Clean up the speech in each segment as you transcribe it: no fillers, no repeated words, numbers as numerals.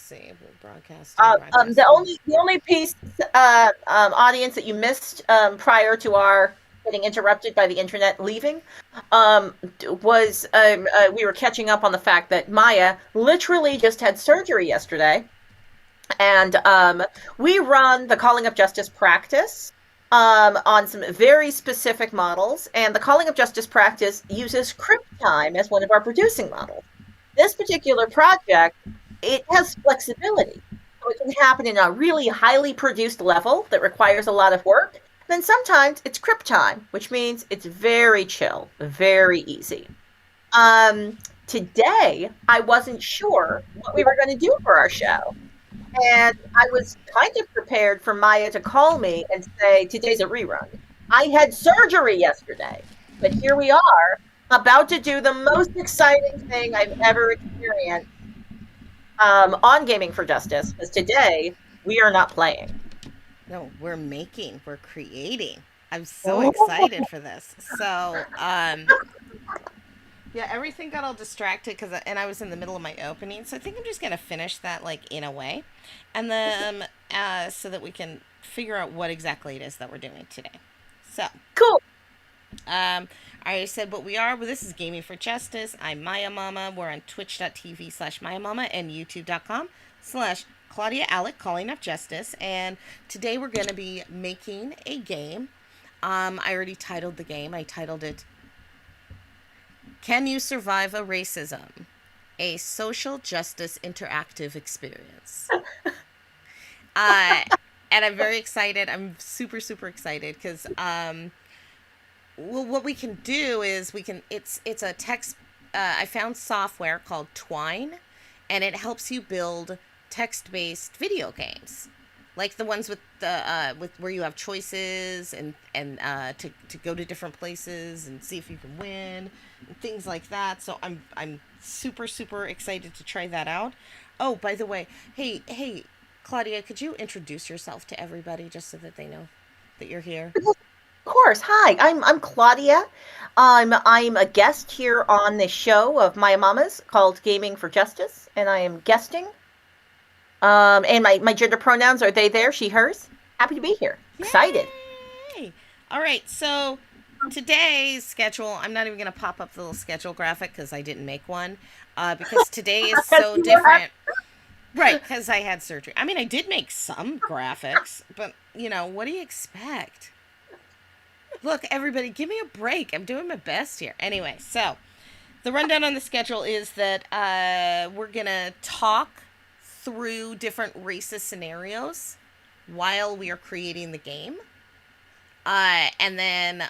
see. We're The only piece, audience that you missed, prior to our getting interrupted by the internet leaving, was, we were catching up on the fact that Maya literally just had surgery yesterday, and we run the Calling of Justice practice, on some very specific models, and the Calling of Justice practice uses crypt time as one of our producing models. This particular project, it has flexibility. So it can happen in a really highly produced level that requires a lot of work. Then sometimes it's crypt time, which means it's very chill, very easy. Today, I wasn't sure what we were going to do for our show. And I was kind of prepared for Maya to call me and say, today's a rerun. I had surgery yesterday, but here we are, about to do the most exciting thing I've ever experienced, on Gaming for Justice, because today we are not playing. No, we're creating. I'm so Oh, excited for this. Yeah, everything got all distracted and I was in the middle of my opening. So I think I'm just gonna finish that like in a way, and then so that we can figure out what exactly it is that we're doing today. So, cool. I already said what we are. Well, this is Gaming for Justice. I'm Maya Mama. We're on twitch.tv/Maya Mama and youtube.com/ Claudia Alec Calling of Justice. And today we're going to be making a game. I already titled the game. I titled it Can You Survive a Racism? A Social Justice Interactive Experience. Uh, and I'm very excited. I'm super, super excited because well, what we can do is it's a text. I found software called Twine, and it helps you build text-based video games, like the ones with the with where you have choices and to go to different places and see if you can win and things like that. So I'm super super excited to try that out. Oh, by the way, hey Claudia, could you introduce yourself to everybody just so that they know that you're here? Of course. Hi, I'm Claudia. I'm a guest here on this show of my mama's called Gaming for Justice, and I am guesting. And my gender pronouns are they, there, she, hers. Happy to be here. Excited. Yay! All right, so today's schedule, I'm not even going to pop up the little schedule graphic because I didn't make one. Because today is As so you were different. Right, because I had surgery. I mean, I did make some graphics, but, what do you expect? Look, everybody, give me a break. I'm doing my best here. Anyway, so the rundown on the schedule is that we're going to talk through different racist scenarios while we are creating the game. And then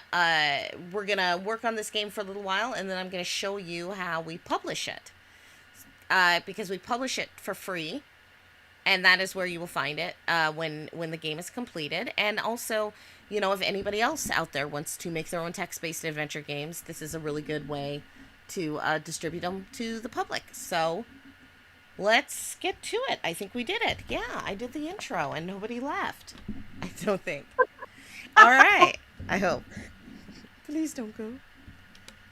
we're going to work on this game for a little while, and then I'm going to show you how we publish it. Because we publish it for free, and that is where you will find it when the game is completed. And also, if anybody else out there wants to make their own text-based adventure games, this is a really good way to distribute them to the public. So let's get to it. I think we did it. Yeah, I did the intro, and nobody left. I don't think. All right. I hope. Please don't go.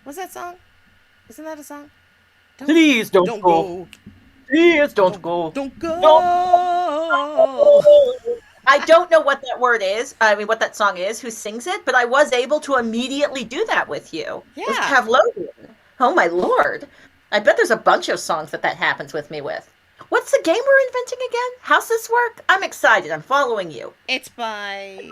What's that song? Isn't that a song? Please don't Don't go. go. Please don't Don't go. don't Don't go. go. I don't know what that word is. I mean, what that song is, who sings it, but I was able to immediately do that with you. It was Yeah, Pavlovian. Oh my lord. I bet there's a bunch of songs that happens with me with. What's the game we're inventing again? How's this work? I'm excited. I'm following you. it's by.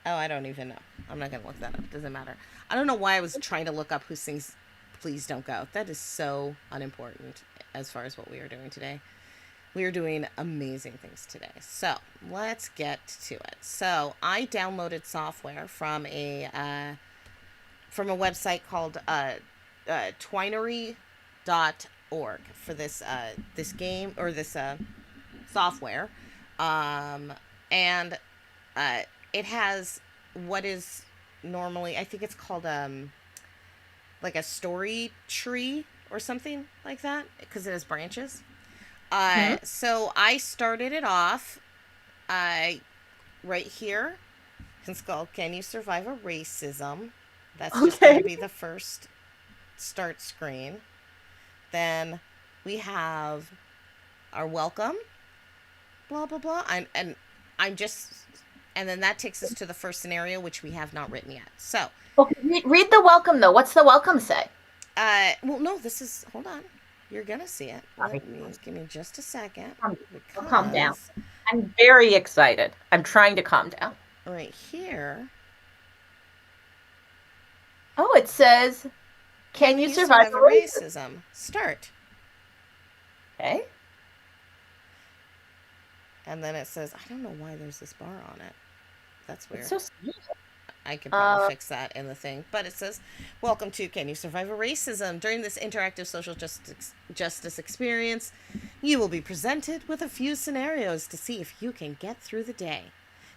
Oh, I don't even know. I'm not gonna look that up. Doesn't matter. I don't know why I was trying to look up who sings "Please Don't Go." That is so unimportant as far as what we are doing today. We are doing amazing things today. So let's get to it. So I downloaded software from a website called twinery.org for this game or this software, and it has what is normally, I think it's called like a story tree or something like that because it has branches. Hmm? So I started it off uh, right here. It's called Can You Survive a Racism? That's just going Okay. to be the first start screen. Then we have are welcome. Blah blah blah. I'm just, and then that takes us to the first scenario, which we have not written yet. So, Okay, read the welcome though. What's the welcome say? well, no, this is, hold on. You're gonna see it. Sorry. Let me give me just a second I'll calm down. because I'm very excited. I'm trying to calm down. right here, Oh, it says, "Can you survive a race?" racism? Start. Okay. And then it says, I don't know why there's this bar on it. That's It's weird. so sweet. I could probably fix that in the thing. But it says, welcome to Can You Survive a Racism? During this interactive social justice experience, you will be presented with a few scenarios to see if you can get through the day.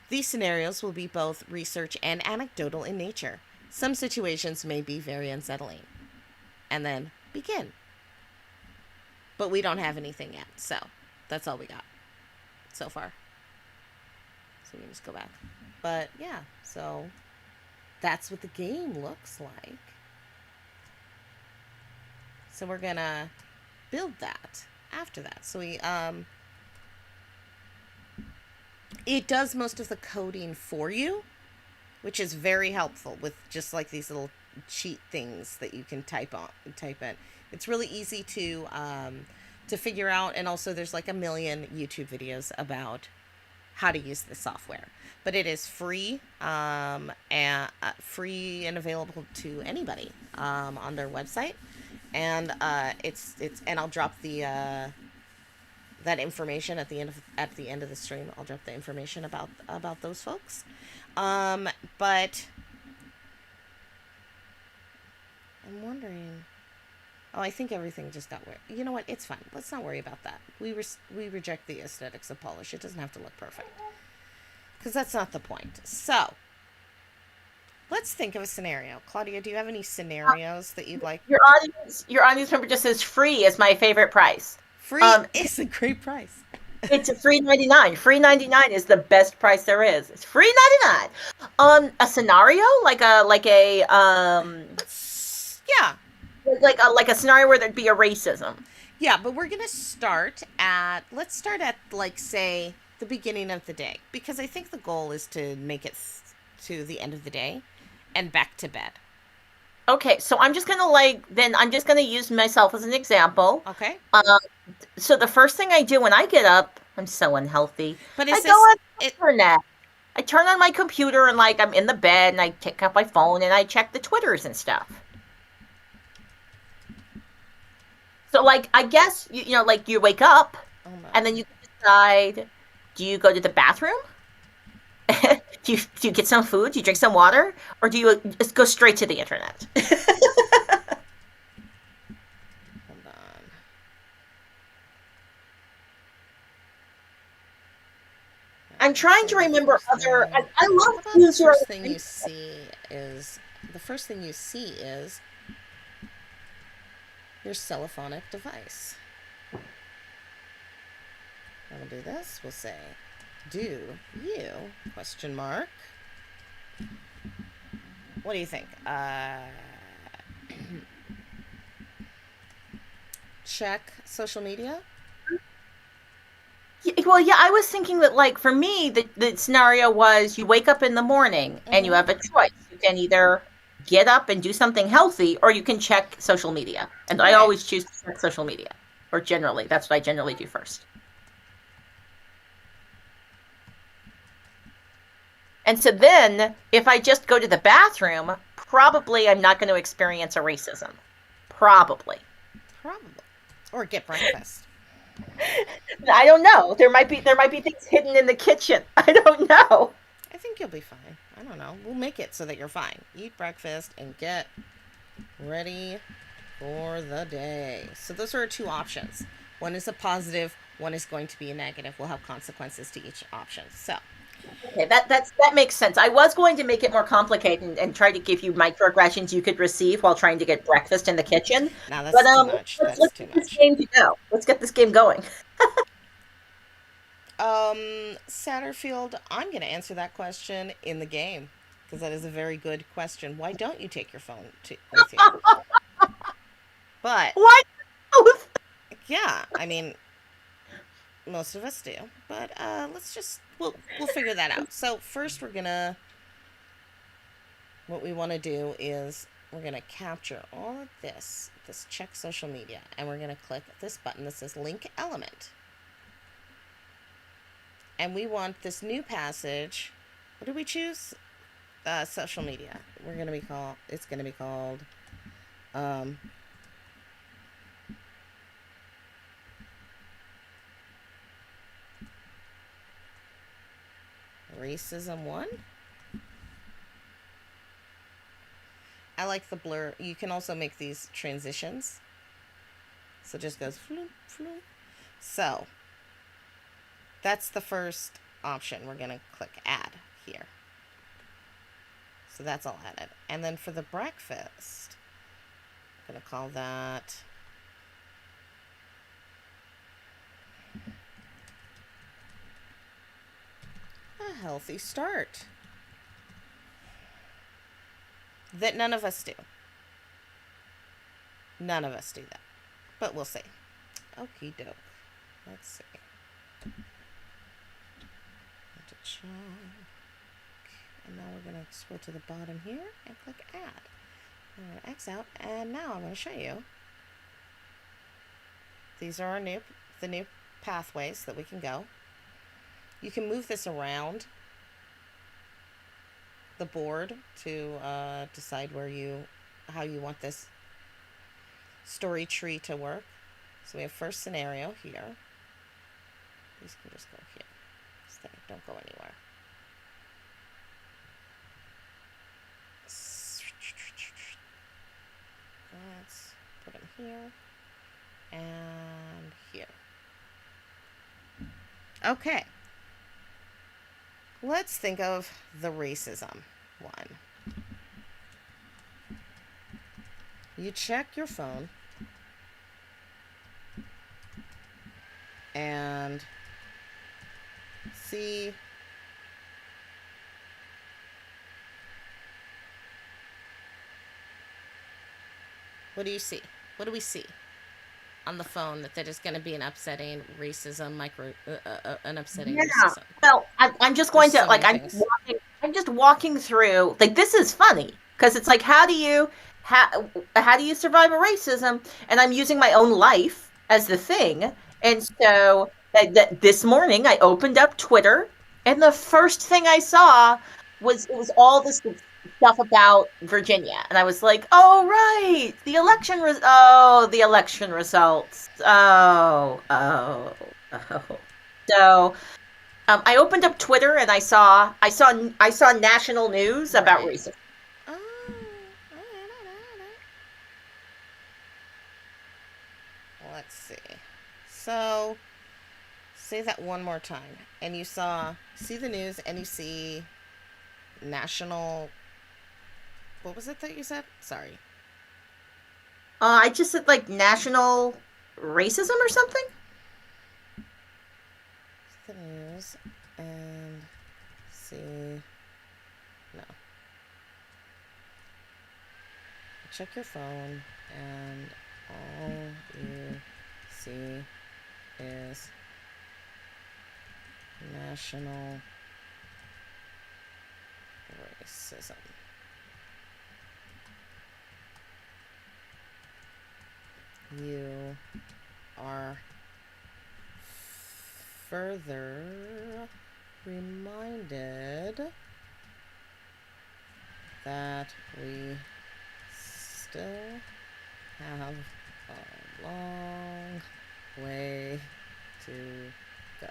These scenarios will be both research and anecdotal in nature. Some situations may be very unsettling. And then begin. But we don't have anything yet, so that's all we got so far. So we can just go back. But yeah, so that's what the game looks like. So we're gonna build that after that. So we it does most of the coding for you, which is very helpful with just like these little cheat things that you can type in. It's really easy to figure out, and also there's like a million YouTube videos about how to use the software. But it is free, free and available to anybody on their website, and it's and I'll drop the that information at the end of the stream. I'll drop the information about those folks. But I'm wondering. Oh, I think everything just got weird. You know what? It's fine. Let's not worry about that. We reject the aesthetics of polish. It doesn't have to look perfect. Because that's not the point. So, let's think of a scenario. Claudia, do you have any scenarios that you'd like? Your audience member just says free is my favorite price. Free is a great price. It's a free 99. Free 99 is the best price there is. It's free 99. A scenario like a Yeah. like a scenario where there'd be a racism. Yeah, but we're gonna let's start at like say the beginning of the day, because I think the goal is to make it to the end of the day and back to bed. Okay, so I'm just gonna use myself as an example. Okay. So the first thing I do when I get up, I'm so unhealthy. But I go on the internet. I turn on my computer and like I'm in the bed and I pick up my phone and I check the Twitters and stuff. So like I guess you know like you wake up and then you decide, do you go to the bathroom? do you get some food? Do you drink some water? Or do you just go straight to the internet? Hold on. I'm trying to remember other. I love the first thing you see is your cellophonic device. And we'll do this. We'll say, "Do you?" question mark. What do you think? Check social media. Well, yeah, I was thinking that, like, for me, the scenario was you wake up in the morning and you have a choice. You can either get up and do something healthy, or you can check social media. And I always choose to check social media, or generally, that's what I generally do first. And so then, if I just go to the bathroom, probably I'm not going to experience a racism. Probably. Or get breakfast. I don't know. There might be things hidden in the kitchen. I don't know. I think you'll be fine. I don't know. We'll make it so that you're fine. Eat breakfast and get ready for the day. So those are our two options. One is a positive, one is going to be a negative. We'll have consequences to each option. So okay, that makes sense. I was going to make it more complicated and try to give you microaggressions you could receive while trying to get breakfast in the kitchen. No, that's too much. Let's get this game to go. Let's get this game going. Satterfield, I'm going to answer that question in the game, because that is a very good question. Why don't you take your phone with you? But why? Yeah, I mean, Most of us do, but we'll figure that out. So first, what we want to do is we're gonna capture all of this check social media, and we're gonna click this button that says link element, and we want this new passage. What do we choose? Social media. It's gonna be called um, Racism 1. I like the blur. You can also make these transitions. So it just goes floop, floop. So that's the first option. We're going to click add here. So that's all added. And then for the breakfast, I'm going to call that a healthy start. That none of us do. None of us do that. But we'll see. Okie doke. Let's see. Check. And now we're going to scroll to the bottom here and click add. I'm going to X out, and now I'm going to show you. These are the new pathways that we can go. You can move this around the board to decide how you want this story tree to work. So we have first scenario here. These can just go here. Stay, don't go anywhere. Let's put them here and here. Okay. Let's think of the racism one. You check your phone and see what do you see? What do we see on the phone that is going to be an upsetting racism, an upsetting Yeah. racism? Well, I'm just going There's to so like many things. I'm just walking through. Like this is funny because it's like how do you survive a racism? And I'm using my own life as the thing. And so this morning I opened up Twitter, and the first thing I saw was it was all this stuff about Virginia, and I was like, "Oh right, the election results. Oh." So I opened up Twitter and I saw national news about Right. racism. Oh, alright. Let's see. So, say that one more time. And see the news, and you see national. What was it that you said? Sorry. I just said like national racism or something. The news, and see. No. Check your phone, and all you see is national racism. You are further reminded that we still have a long way to go.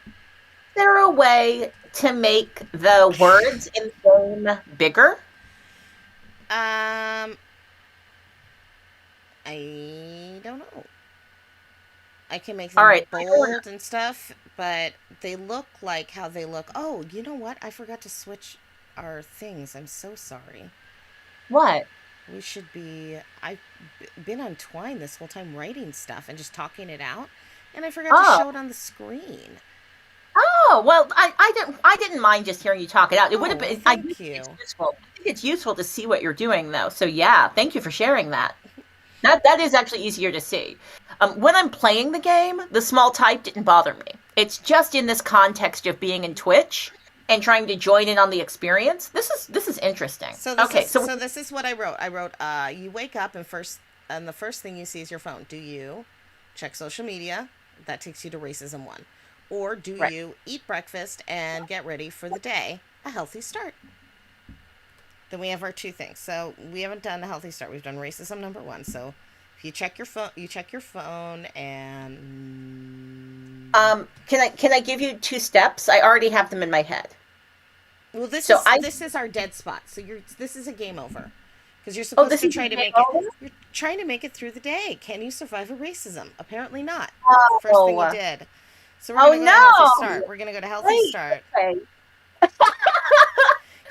Is there a way to make the words in game bigger? Um, I don't know. I can make All them right, bold and stuff, but they look like how they look. Oh, you know what? I forgot to switch our things. I'm so sorry. what? We should be. I've been on Twine this whole time writing stuff and just talking it out, and I forgot to Oh, show it on the screen. Oh, well, I didn't mind just hearing you talk it out. It would have Oh, been, I do thank think it's you. useful. I think it's useful to see what you're doing though. So yeah, thank you for sharing that. That is actually easier to see. When I'm playing the game, the small type didn't bother me. It's just in this context of being in Twitch and trying to join in on the experience. This is interesting. Okay, so this is what I wrote. I wrote, you wake up and the first thing you see is your phone. Do you check social media? That takes you to racism one. Or do right. you eat breakfast and get ready for the day? A healthy start. Then we have our two things. So we haven't done a healthy start. We've done racism number one. So if you check your phone, and Can I give you two steps? I already have them in my head. well, So I this is our dead spot. So this is a game over because you're oh, supposed this to is try to the make it. over? You're trying to make it through the day. Can you survive a racism? Apparently not. It's the first thing you Oh, did. So we're oh gonna go to healthy no! start. We're gonna go to healthy Wait, start. okay.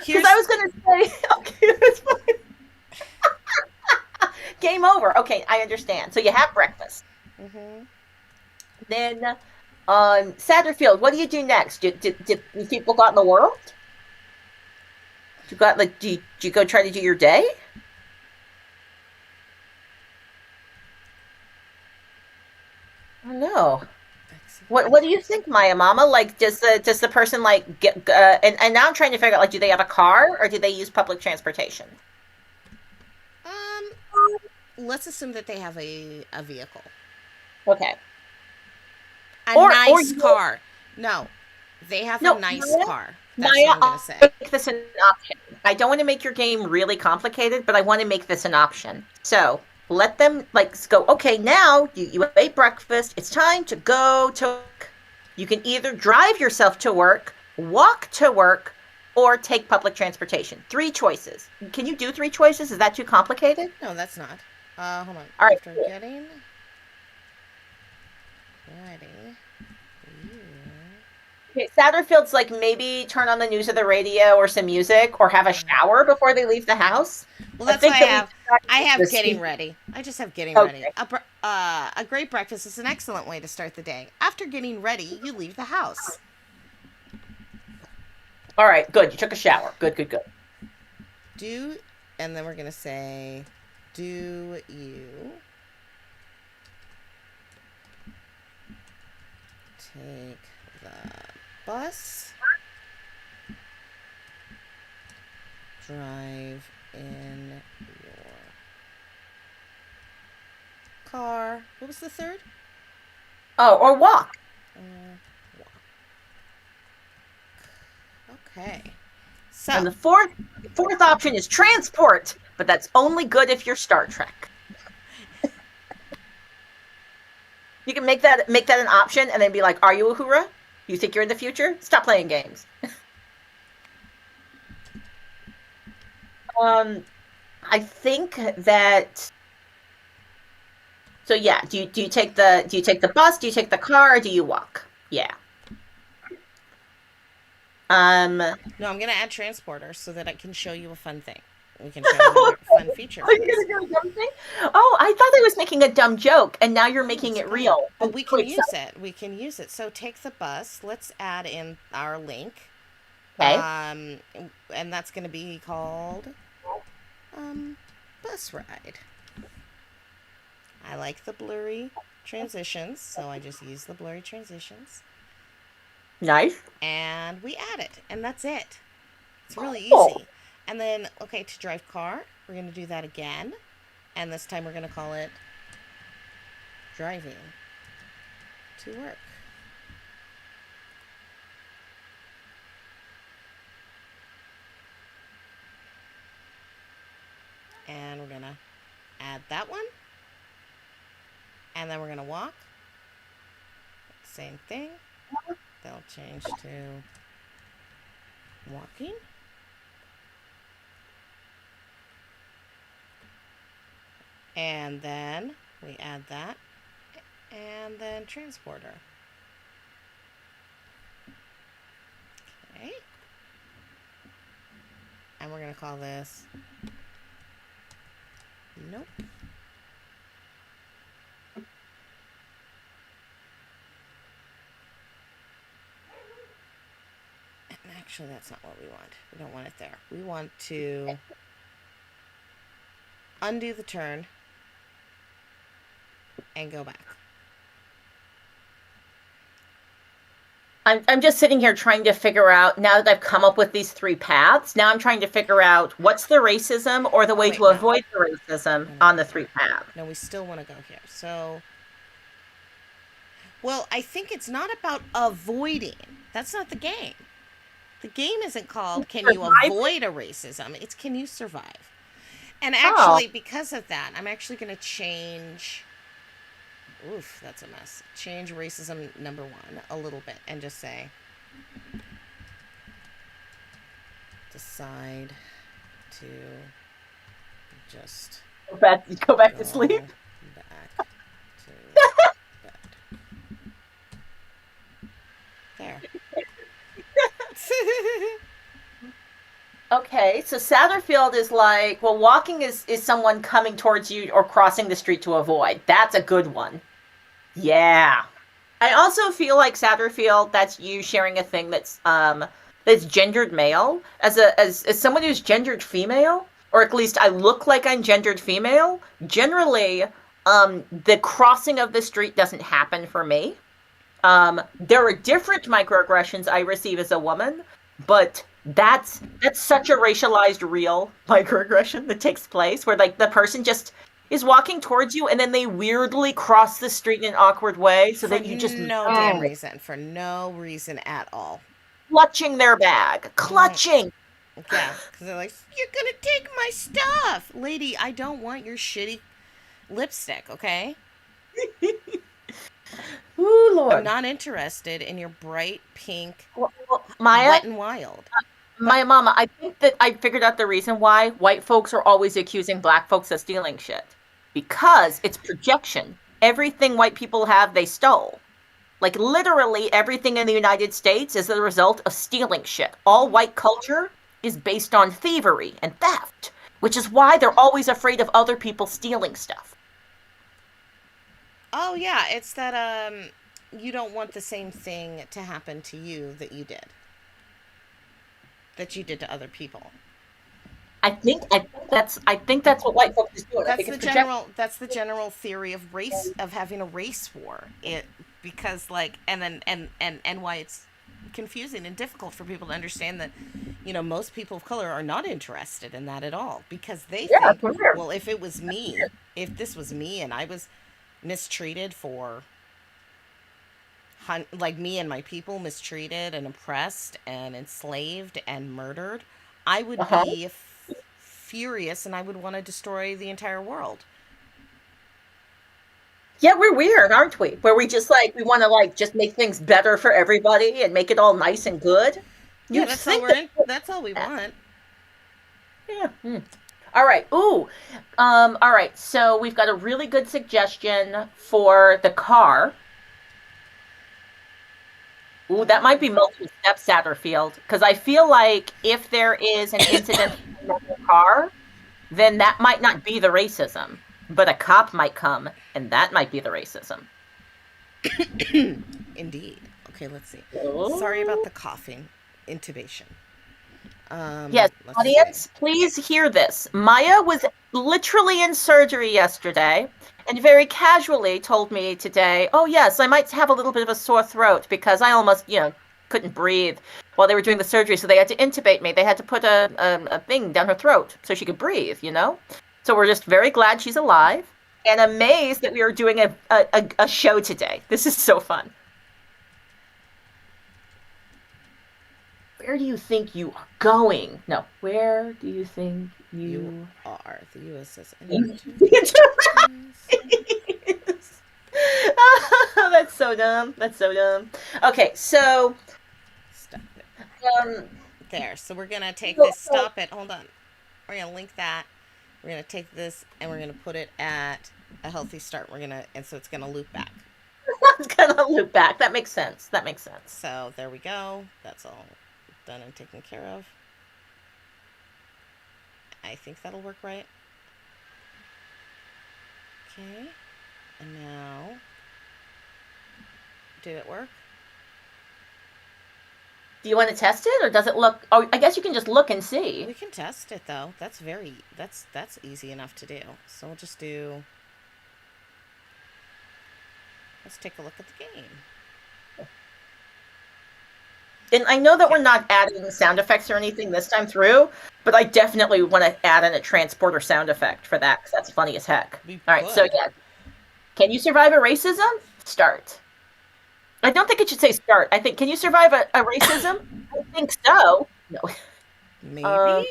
Because I Here's was gonna say, okay, that's fine. Game over. Okay, I understand. So you have breakfast. hmm Then, Satterfield, what do you do next? Do people go out in the world? Do you got like do you go try to do your day? Oh no. What do you think, Maya Mama? Like, does the person like get and now I'm trying to figure out like, do they have a car or do they use public transportation? um, let's assume that they have a vehicle, Okay. a Or nice you car. No, they have a no, nice Maya, car. That's what Maya, I'm gonna I'll say. make this an option. I don't want to make your game really complicated, but I want to make this an option. So let them like go, okay, now you ate breakfast. It's time to go to work. You can either drive yourself to work, walk to work, or take public transportation. Three choices. Can you do three choices? Is that too complicated? No, that's not. Hold on. All right, After cool. getting ready, you Okay, Satterfield's like maybe turn on the news or the radio or some music or have a shower before they leave the house. well, I that's why think that we I have this getting speak. ready. I just have getting ready. Okay. A great breakfast is an excellent way to start the day. After getting ready, you leave the house. All right, good. You took a shower. Good, good, good. Do, and then we're gonna say, do you take the bus, drive in your car? What was the third? Oh, or walk. Uh, okay. And So, the fourth option is transport, but that's only good if you're Star Trek. You can make that an option and then be like, "Are you Uhura? You think you're in the future? Stop playing games." Um, I think that. So yeah, do you take the bus? Do you take the car? Or do you walk? Yeah. Um. no, I'm going to add transporter so that I can show you a fun thing. We can show another fun feature Are for you this. gonna do a dumb thing? Oh, I thought I was making a dumb joke, and now you're No, making it's it fun. real. But I'm we so can use excited. it. We can use it. So take the bus. Let's add in our link. Okay. Um, and that's going to be called um, bus ride. I like the blurry transitions, so I just use the blurry transitions. Nice. And we add it. And that's it. It's really Cool. easy. And then, okay, to drive car, we're going to do that again. And this time we're going to call it driving to work. And we're going to add that one. And then we're going to walk. Same thing. They'll change to walking. And then we add that. And then transporter. Okay. And we're going to call this nope. actually, that's not what we want. We don't want it there. We want to undo the turn and go back. I'm just sitting here trying to figure out, now that I've come up with these three paths, now I'm trying to figure out what's the racism or the way wait, to no. avoid the racism on the three paths. No, we still want to go here. So, well, I think it's not about avoiding. That's not the game. The game isn't called Can You Survive? Avoid a Racism? It's Can You Survive? And Oh, actually, because of that, I'm actually going to change. Oof, that's a mess. Change racism number one a little bit and just say decide to just go back to go sleep. back to bed. There. Okay, so Satterfield is like, well, walking is someone coming towards you or crossing the street to avoid. That's a good one. Yeah. I also feel like Satterfield, that's you sharing a thing that's gendered male. As someone who's gendered female, or at least I look like I'm gendered female, generally the crossing of the street doesn't happen for me. There are different microaggressions I receive as a woman, but that's such a racialized real microaggression that takes place where like the person just is walking towards you and then they weirdly cross the street in an awkward way so For then you just no damn reason. For no reason at all. clutching their bag, clutching. Yeah, because they're like, you're gonna take my stuff, lady. I don't want your shitty lipstick. Okay, Ooh, I'm Lord. not interested in your bright pink, Maya, wet and wild. But my mama, I think that I figured out the reason why white folks are always accusing black folks of stealing shit. Because it's projection. Everything white people have, they stole. Like literally everything in the United States is the result of stealing shit. All white culture is based on thievery and theft, which is why they're always afraid of other people stealing stuff. oh yeah, it's that you don't want the same thing to happen to you that you did to other people. I think that's what white folks is doing. I That's think the it's projection. general theory of race of having a race war. It because like and why it's confusing and difficult for people to understand that most people of color are not interested in that at all because they Yeah, think, for sure. well, if this was me and I was mistreated for like me and my people mistreated and oppressed and enslaved and murdered, I would Uh-huh. be furious and I would want to destroy the entire world. Yeah, we're weird, aren't we? Where we just like we want to like just make things better for everybody and make it all nice and good. Yeah, You'd think that that's all we want. yeah. All right. Ooh. All right. So we've got a really good suggestion for the car. Ooh, that might be multiple steps, Satterfield, because I feel like if there is an incident in the car, then that might not be the racism, but a cop might come, and that might be the racism. Indeed. Okay, let's see. Sorry about Oh. the coughing, intubation. Yes, Let's see. audience, please hear this. Maya was literally in surgery yesterday and very casually told me today, oh, yes, I might have a little bit of a sore throat because I almost, couldn't breathe while they were doing the surgery. So they had to intubate me. They had to put a thing down her throat so she could breathe. So we're just very glad she's alive and amazed that we are doing a show today. This is so fun. Where do you think you are going? No, where do you think You you are the USS That's so dumb. That's so dumb. Okay, so Stop it. um, There. So we're gonna take so, this. so Stop it. Hold on. We're gonna link that. We're gonna take this and we're gonna put it at a healthy start. And so it's gonna loop back. it's gonna loop back. That makes sense. That makes sense. So there we go. That's all done and taken care of. I think that'll work right. Okay. And now, did it work? Do you want to test it, or does it look? Oh, I guess you can just look and see. We can test it though. That's easy enough to do. So we'll just do. Let's take a look at the game. And I know that we're not adding sound effects or anything this time through, but I definitely want to add in a transporter sound effect for that, because that's funny as heck. All right, so yeah. Can you survive a racism? Start. I don't think it should say start. I think, can you survive a racism? I think so. No. Maybe?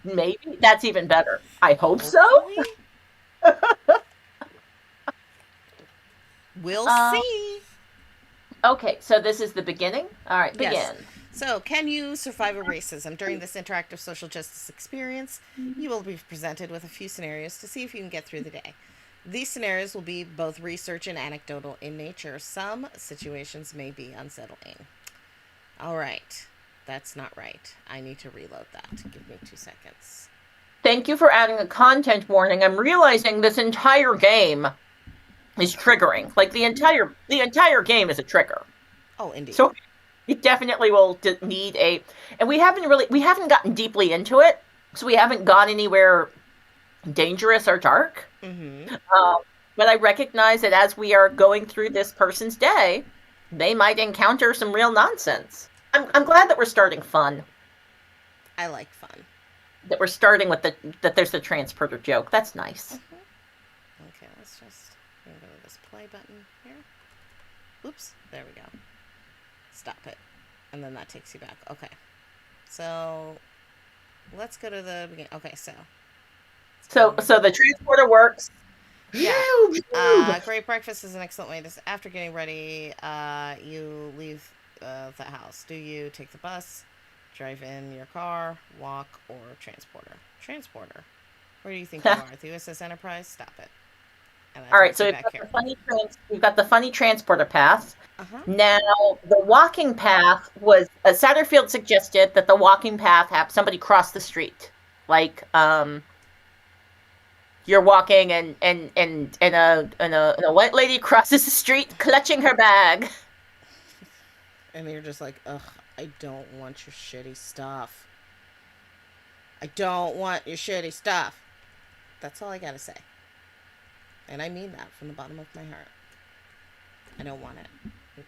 Maybe. That's even better. I hope so. We'll see. Okay, so this is the beginning. All right, begin. Yes. So, can you survive a racism? During this interactive social justice experience, you will be presented with a few scenarios to see if you can get through the day. These scenarios will be both research and anecdotal in nature. Some situations may be unsettling. All right. That's not right. I need to reload that. Give me 2 seconds. Thank you for adding a content warning. I'm realizing this entire game is triggering. Like the entire game is a trigger. Oh, indeed. So it definitely will need a, and we haven't gotten deeply into it, so we haven't gone anywhere dangerous or dark. Mm-hmm. But I recognize that as we are going through this person's day, they might encounter some real nonsense. I'm glad that we're starting fun. I like fun. That we're starting with that there's the transporter joke. That's nice. Mm-hmm. Okay, let's just go to this play button here. Oops, there we go. Stop it. And then that takes you back. Okay. So let's go to the beginning. Okay, so the transporter works. Yeah. Great breakfast is an excellent way to. After getting ready, you leave the house. Do you take the bus, drive in your car, walk, or transporter? Transporter. Where do you think you are? The USS Enterprise? Stop it. All right, so we've got the funny transporter path. Now, the walking path was Satterfield suggested that the walking path have somebody cross the street, like you're walking and a white lady crosses the street clutching her bag. And you're just like, ugh, I don't want your shitty stuff. I don't want your shitty stuff. That's all I gotta say. And I mean that from the bottom of my heart. I don't want it.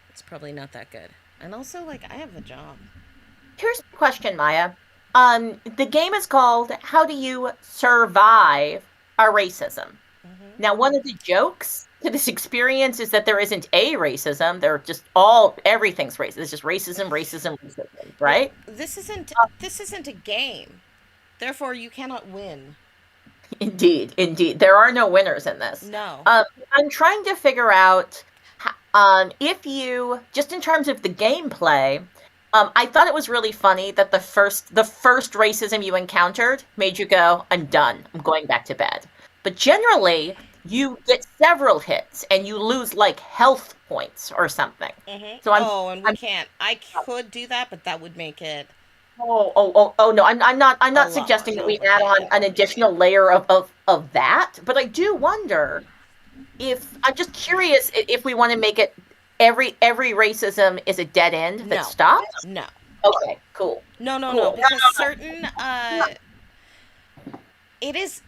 It's probably not that good. And also, like, I have a job. Here's the question, Maya. The game is called How Do You Survive a Racism? Mm-hmm. Now, one of the jokes to this experience is that there isn't a racism. They're just everything's racist. It's just racism, right? This isn't a game. Therefore, you cannot win. Indeed. There are no winners in this. No. I'm trying to figure out if you, just in terms of the gameplay, I thought it was really funny that the first racism you encountered made you go, I'm done. I'm going back to bed. But generally, you get several hits and you lose like health points or something. Mm-hmm. So can't. I could do that, but that would make it. Oh no! I'm not suggesting that we add on an additional layer of that. But I do wonder if I'm just curious if we want to make it every racism is a dead end that stops. No. Okay. Cool. No. Because certain it is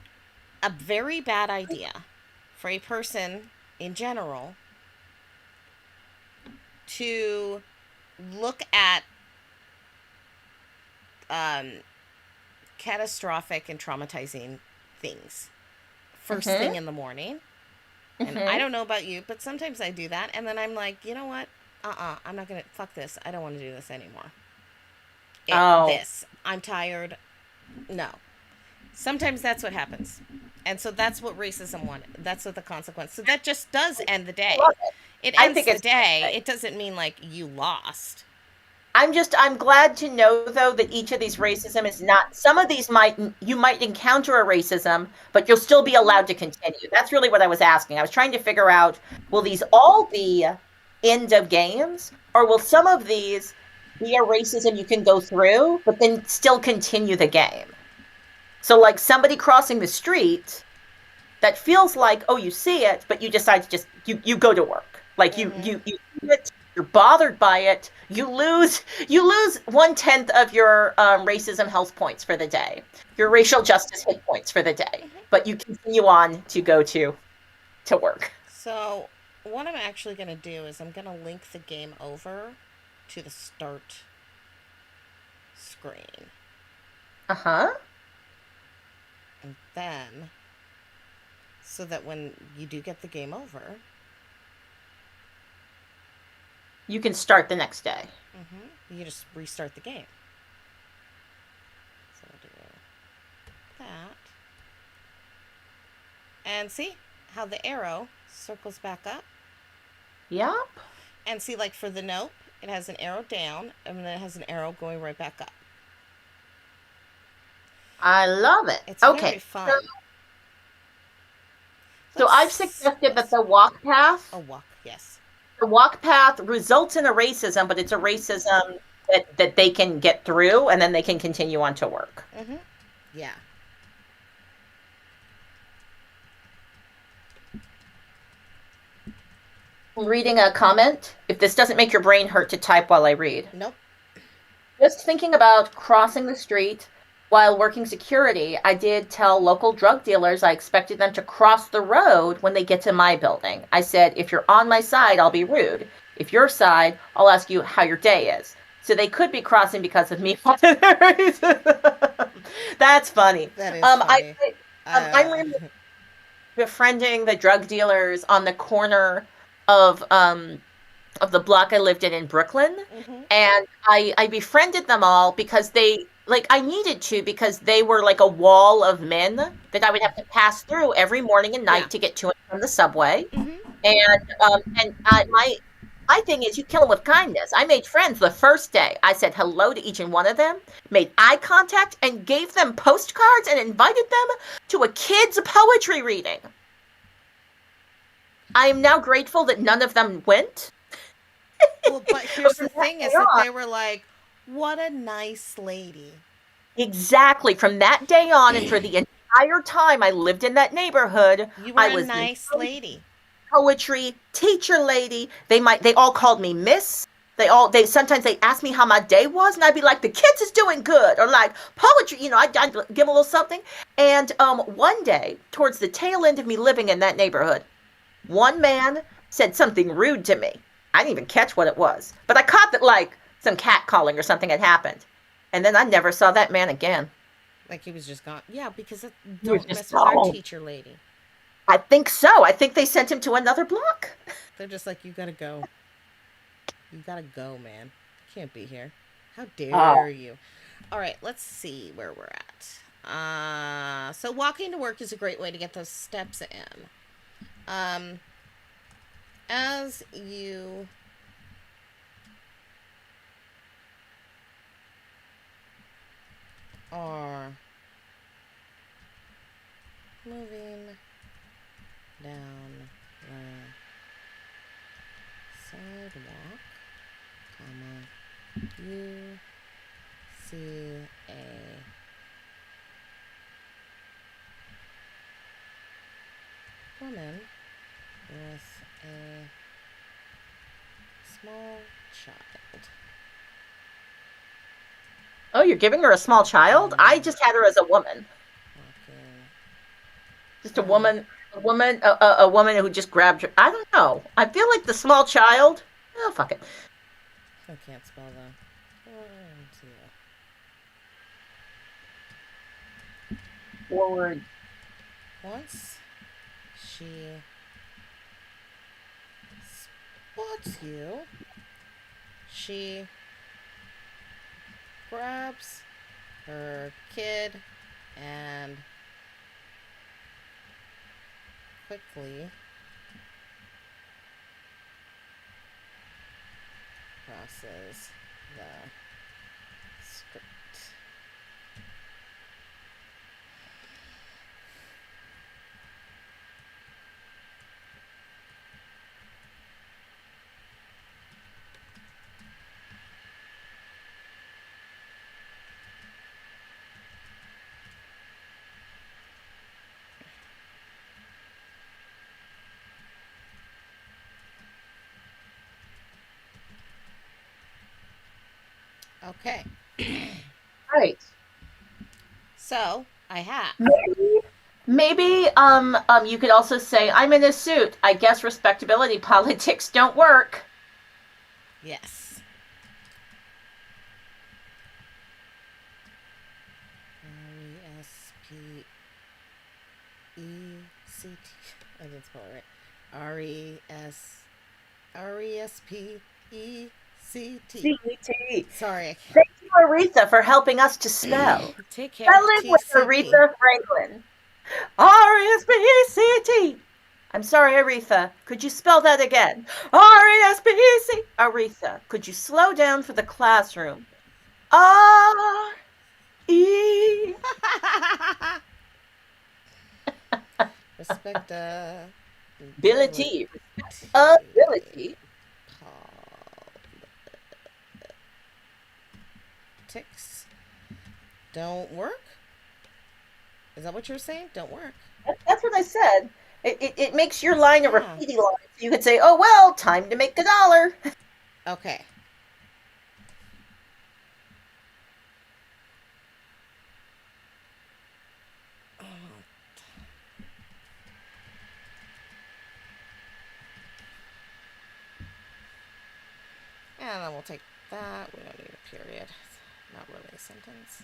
a very bad idea for a person in general to look at catastrophic and traumatizing things first thing in the morning. And I don't know about you, but sometimes I do that, and then I'm like, you know what? I'm not gonna, fuck this. I don't want to do this anymore. I'm tired. No. Sometimes that's what happens. And so that's what racism wanted. That's what the consequence. So that just does end the day. It ends the day. It doesn't mean like you lost. I'm glad to know though that each of these racism is not, some of these you might encounter a racism, but you'll still be allowed to continue. That's really what I was asking. I was trying to figure out, will these all be end of games, or will some of these be a racism you can go through, but then still continue the game? So like somebody crossing the street that feels like, oh, you see it, but you decide to just, you go to work. Like you see it, you're bothered by it, you lose 1/10 of your racism health points for the day, your racial justice hit points for the day, Hmm. but you continue on to go to work. So, what I'm actually going to do is I'm going to link the game over to the start screen. Uh-huh. And then, so that when you do get the game over, You can start the next day. you just restart the game. So I'll do that. And see how the arrow circles back up? Yep. And see, like for the nope, it has an arrow down and then it has an arrow going right back up. I love it. It's very Okay. So, fun. so I've Let's, suggested that yes. A walk, yes. the walk path results in a racism, but it's a racism that they can get through and then they can continue on to work. Mm-hmm. Yeah. I'm reading a comment. If this doesn't make your brain hurt to type while I read. Nope. Just thinking about crossing the street while working security, I did tell local drug dealers I expected them to cross the road when they get to my building. I said, if you're on my side, I'll be rude. If your side, I'll ask you how your day is. So they could be crossing because of me. That's funny. That is funny. I'm really befriending the drug dealers on the corner of the block I lived in Brooklyn, Mm-hmm. and I befriended them all because they like I needed to because they were like a wall of men that I would have to pass through every morning and Yeah. night to get to and from the subway. Mm-hmm. And my thing is you kill them with kindness. I made friends the first day. I said hello to each and one of them, made eye contact, and gave them postcards and invited them to a kids' poetry reading. I am now grateful that none of them went. Well, but But here's from the that thing day is that on, they were like, what a nice lady. exactly. From that day on, and for the entire time I lived in that neighborhood, You were I a was the nice lady. poetry teacher lady. They all called me Miss. They sometimes they asked me how my day was, and I'd be like, the kids is doing good, or like poetry. I'd give them a little something. And one day, towards the tail end of me living in that neighborhood, one man said something rude to me. I didn't even catch what it was, but I caught that like some cat calling or something had happened. And then I never saw that man again. Like he was just gone. Yeah, because He was don't just mess with our gone. teacher lady. I think so. I think they sent him to another block. They're just like, you gotta go. You gotta go, man. Can't be here. How dare Oh, you? All right, let's see where we're at. So walking to work is a great way to get those steps in. Um, as you are moving down the sidewalk, you see a woman with a small child. oh, you're giving her a small child? I just had her as a woman. Walking Just a down. woman, a woman who just grabbed her. I don't know. I feel like the small child. Oh, fuck it. I can't spell that. Forward. Once she spots you, she grabs her kid and quickly crosses the street. Okay. Right. So I have. Maybe, you could also say, I'm in a suit. I guess respectability politics don't work. Yes. RESPECT. I didn't spell it right. RESPECT. CET. Sorry. Thank you, Aretha, for helping us to spell. Take care. Spelling with TCT. Aretha Franklin. RESPECT. I'm sorry, Aretha. Could you spell that again? RESPECT. Aretha, could you slow down for the classroom? R E. Respect Ability. Ability. politics don't work. Is that what you're saying? Don't work. That's what I said. It makes your line a Yeah. repeating line. So you could say, oh, well, time to make $1. Okay. And then we'll take that. We don't need a period. Not really a sentence.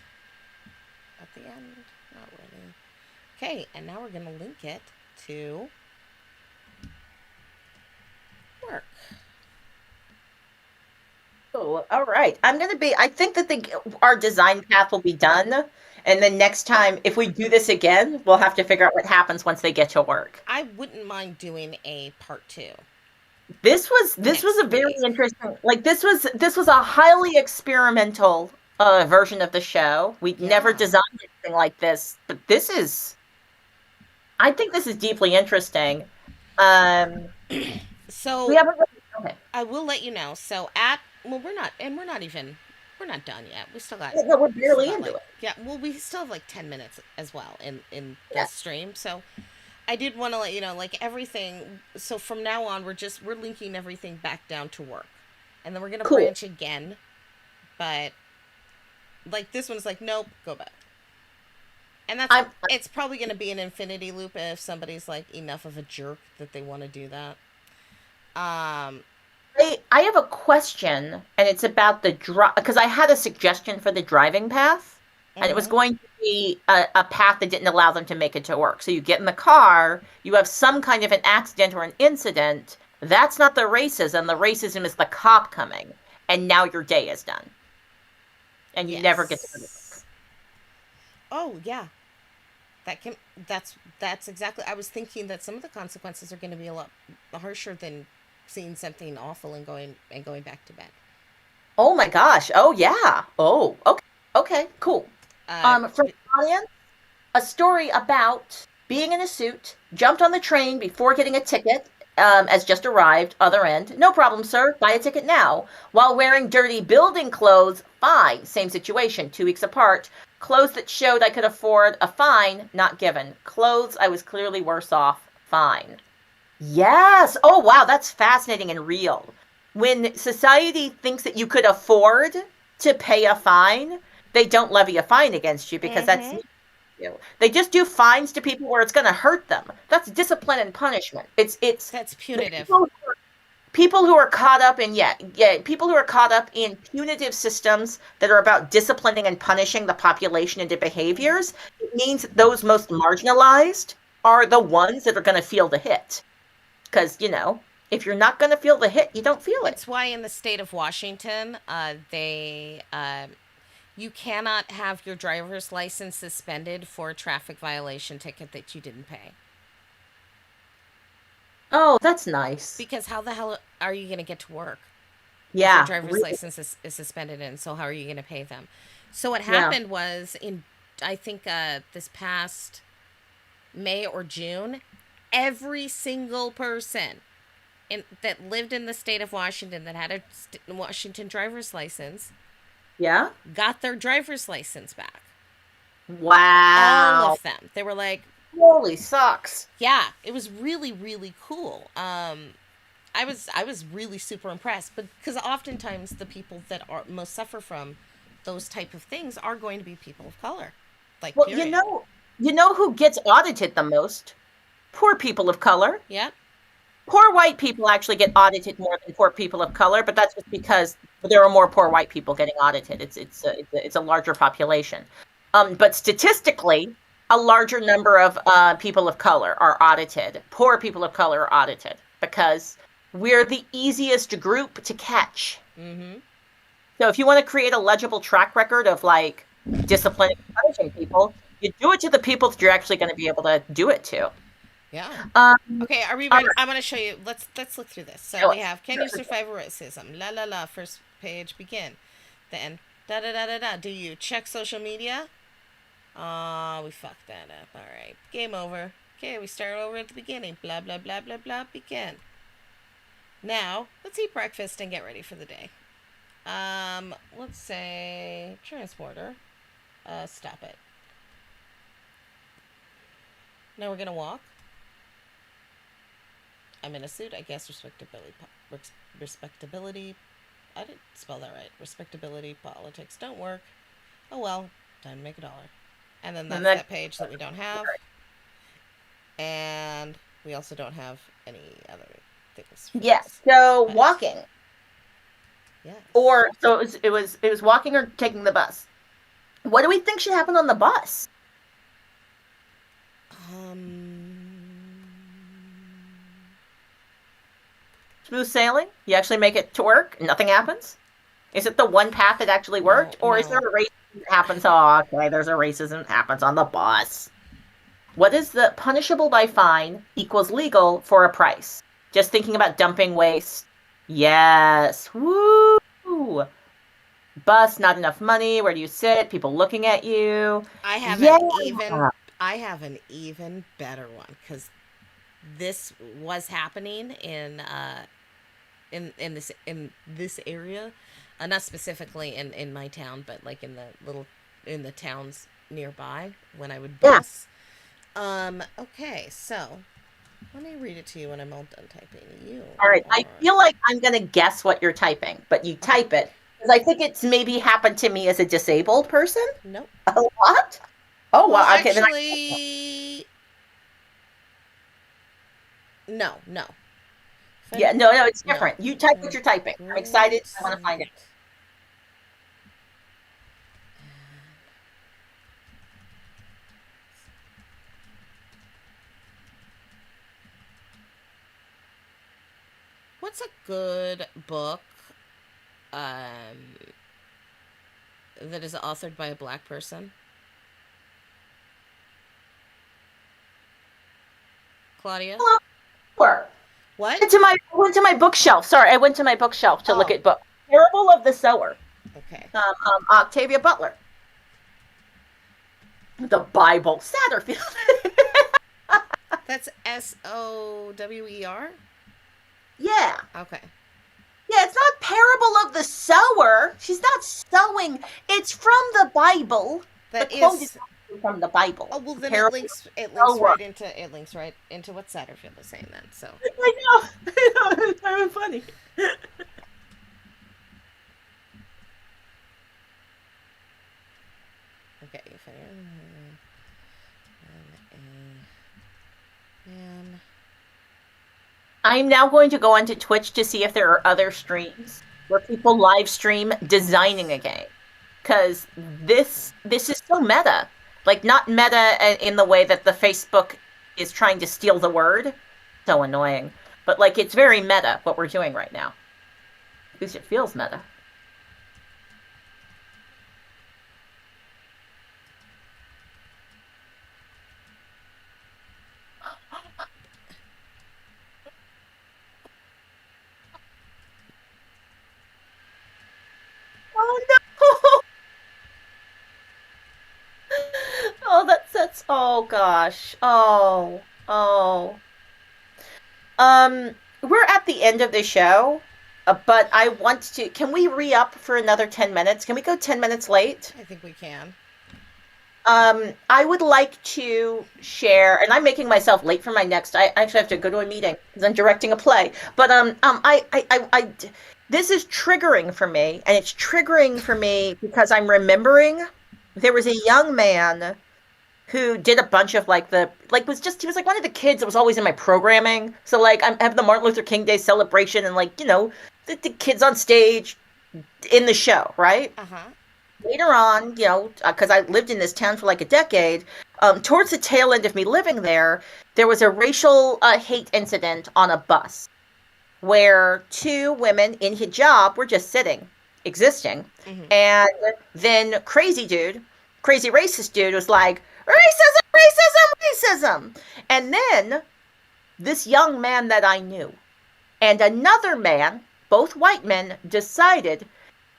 At the end. Not really. Okay, and now we're going to link it to work. Oh, all right. I think that our design path will be done. And then next time, if we do this again, we'll have to figure out what happens once they get to work. I wouldn't mind doing a part 2. This was a Next very week. interesting, like this was a highly experimental version of the show. We'd never Yeah. designed anything like this, but I think this is deeply interesting. Um, we So haven't really, okay. I will let you know. So we're not done yet. No, we're We still barely got into like it. yeah. Well, we still have like 10 minutes as well in Yeah, the stream. So I did want to let you know, like everything. So from now on, we're linking everything back down to work, and then we're gonna cool. branch again. But like this one's like nope, go back. And I'm it's probably gonna be an infinity loop if somebody's like enough of a jerk that they want to do that. Um. I have a question, and it's about the drive because I had a suggestion for the driving path, and it was Mhm. going to be a path that didn't allow them to make it to work. So you get in the car, you have some kind of an accident or an incident. That's not the racism. The racism is the cop coming, and now your day is done, and you never get to go to work. Yes. Oh yeah. That can. That's exactly. I was thinking that some of the consequences are going to be a lot harsher than seeing something awful and going back to bed. Oh my gosh. Oh yeah. Oh, okay. Okay, cool. Uh, From the audience, a story about being in a suit, jumped on the train before getting a ticket, as just arrived, other end. No problem, sir. Buy a ticket now. While wearing dirty building clothes, fine. Same situation, 2 weeks apart. Clothes that showed I could afford a fine, not given. Clothes I was clearly worse off, fine. Yes. Oh, wow. That's fascinating and real. When society thinks that you could afford to pay a fine, they don't levy a fine against you because that's mm-hmm. you. They just do fines to people where it's going to hurt them. That's discipline and punishment. It's That's the punitive. people who are caught up in people who are caught up in punitive systems that are about disciplining and punishing the population into Mm-hmm. behaviors. It means those most marginalized are the ones that are going to feel the hit. Because if you're not going to feel the hit, you don't feel it. It's why in the state of Washington, you cannot have your driver's license suspended for a traffic violation ticket that you didn't pay. Oh, that's nice. Because how the hell are you going to get to work if your Yeah, driver's really. license is suspended? And so how are you going to pay them? So what Yeah. happened was I think this past May or June, every single person that lived in the state of Washington that had a Washington driver's license Yeah. got their driver's license back. All Wow. of them. They were like, Holy sucks. yeah, it was really really cool. I was really super impressed, but because oftentimes the people that are most suffer from those type of things are going to be people of color. Like, Well, period. you know who gets audited the most? Poor people of color. Yep. Poor white people actually get audited more than poor people of color, but that's just because there are more poor white people getting audited. It's a larger population. But statistically, a larger number of people of color are audited. Poor people of color are audited because we're the easiest group to catch. Mm-hmm. So if you want to create a legible track record of like disciplining and punishing people, you do it to the people that you're actually going to be able to do it to. Yeah. Um, Okay, are we all ready? right, I'm gonna show you. Let's look through this. So show we us. have, can you survive racism? La la la. First page, begin. Then da da da da da. Do you check social media? We fucked that up. All right, game over. Okay, we start over at the beginning. Blah blah blah blah blah. Begin. Now let's eat breakfast and get ready for the day. Let's say transporter. Stop it. Now we're gonna walk. I'm in a suit. I guess respectability. I didn't spell that right. Respectability politics don't work. Oh well, time to make $1. And then that's And then, that page that we don't have. And we also don't have any other things for yeah. this. So But walking, yes. or so it was walking or taking the bus. What do we think should happen on the bus? Smooth sailing? You actually make it to work and nothing happens? Is it the one path that actually worked? No, Or is there no. a racism that happens? Oh, okay, there's a racism that happens on the bus. What is the punishable by fine equals legal for a price? Just thinking about dumping waste. Yes. Woo! Bus, not enough money. Where do you sit? People looking at you. I have Yeah. an even I have an even better one because this was happening in this area, not specifically in my town, but like in the towns nearby when I would Yeah. bus. Okay, so let me read it to you when I'm all done typing. You All right. I are feel like I'm going to guess what you're typing, but you okay. type it. Because I think it's maybe happened to me as a disabled person Nope. a lot. Oh, Well, wow. Okay. Then actually, no, no. yeah, Fun, no, it's no. different. You type what you're typing. I'm excited. Great. I want to find it. What's a good book um, that is authored by a black person? Claudia? Hello. Sure. What? I went to my bookshelf. Sorry, I went to my bookshelf to look Oh, at books. Parable of the Sower. okay. Octavia Butler. The Bible. Satterfield. That's Sower? Yeah. Okay. Yeah, it's not Parable of the Sower. She's not sowing. It's from the Bible. That The quote is. is from the Bible. Oh well, then Parable it of links the Sower. right into what Satterfield is saying then. So I know. I know. It's kind of funny. okay, if I man. I'm now going to go onto Twitch to see if there are other streams where people live stream designing a game. Because this is so meta. Like not meta in the way that the Facebook is trying to steal the word. So annoying. But like it's very meta what we're doing right now. At least it feels meta. Oh no! Oh, that's oh gosh. Oh. We're at the end of the show, but I want to. Can we re-up for another 10 minutes? Can we go 10 minutes late? I think we can. I would like to share, and I'm making myself late for my next. I actually have to go to a meeting because I'm directing a play. But this is triggering for me, and it's triggering for me because I'm remembering there was a young man who did a bunch of like the like was just he was like one of the kids that was always in my programming. So like I'm having the Martin Luther King Day celebration and like the kids on stage in the show, right? Uh huh. Later on, because I lived in this town for like a decade, towards the tail end of me living there, there was a racial hate incident on a bus where two women in hijab were just sitting, existing. Hmm. And then crazy racist dude was like, racism, racism, racism. And then this young man that I knew and another man, both white men, decided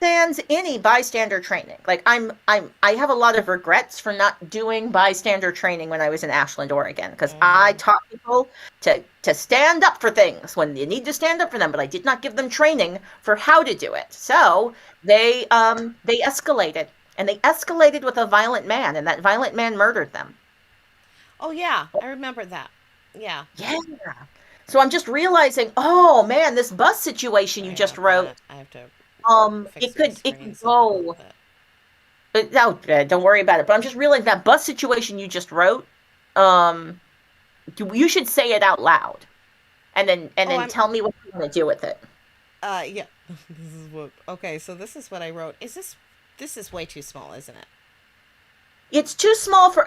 sans any bystander training. Like I have a lot of regrets for not doing bystander training when I was in Ashland, Oregon, because I Hmm. taught people to stand up for things when you need to stand up for them, but I did not give them training for how to do it. So they escalated. And they escalated with a violent man, and that violent man murdered them. Oh yeah, I remember that. Yeah. Yeah. So I'm just realizing, oh man, this bus situation you Sorry just about wrote, that. I have to it fix my could screens up a little go. bit. No, don't worry about it. But I'm just realizing that bus situation you just wrote. Um, you should say it out loud, and Oh, then I'm. tell me what you want to do with it. Yeah. This is what. Okay, so this is what I wrote. Is this? This is way too small, isn't it? It's too small for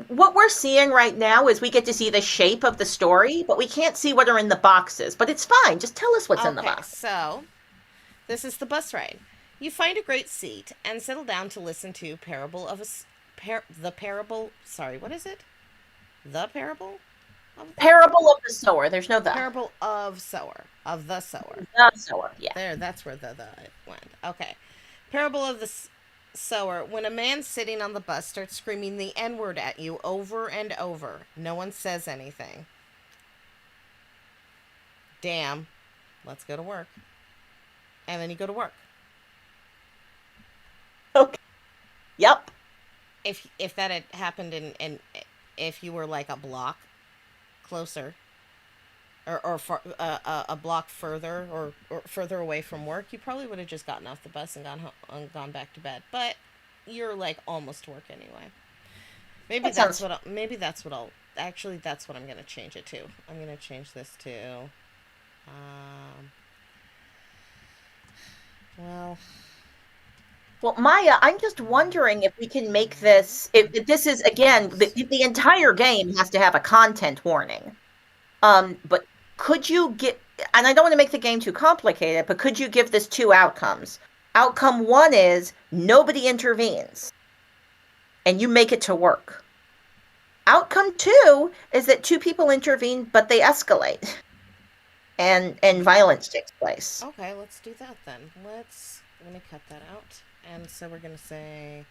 what we're seeing right now is we get to see the shape of the story, but we can't see what are in the boxes. But it's fine. Just tell us what's in the Okay, box. so this is the bus ride. You find a great seat and settle down to listen to parable of a the parable. Sorry, what is it? The parable of the Parable of the sower. There's no the. parable of the sower. The sower. Yeah. There, that's where the went. Okay, parable of the sower. When a man sitting on the bus starts screaming the N word at you over and over, no one says anything. Damn, let's go to work. And then you go to work. Okay. Yep. If that had happened in if you were like a block closer or a block further or further away from work, you probably would have just gotten off the bus and gone back to bed. But you're like almost to work anyway. That sounds. Maybe that's what I'll actually that's what I'm gonna change it to. I'm gonna change this to um well Well, Maya, I'm just wondering if we can make this. If this is again, the entire game has to have a content warning. But could you get, and I don't want to make the game too complicated, but could you give this two outcomes? Outcome one is nobody intervenes and you make it to work. Outcome two is that two people intervene, but they escalate and violence takes place. okay, let's do that then. Let me cut that out. And so we're gonna say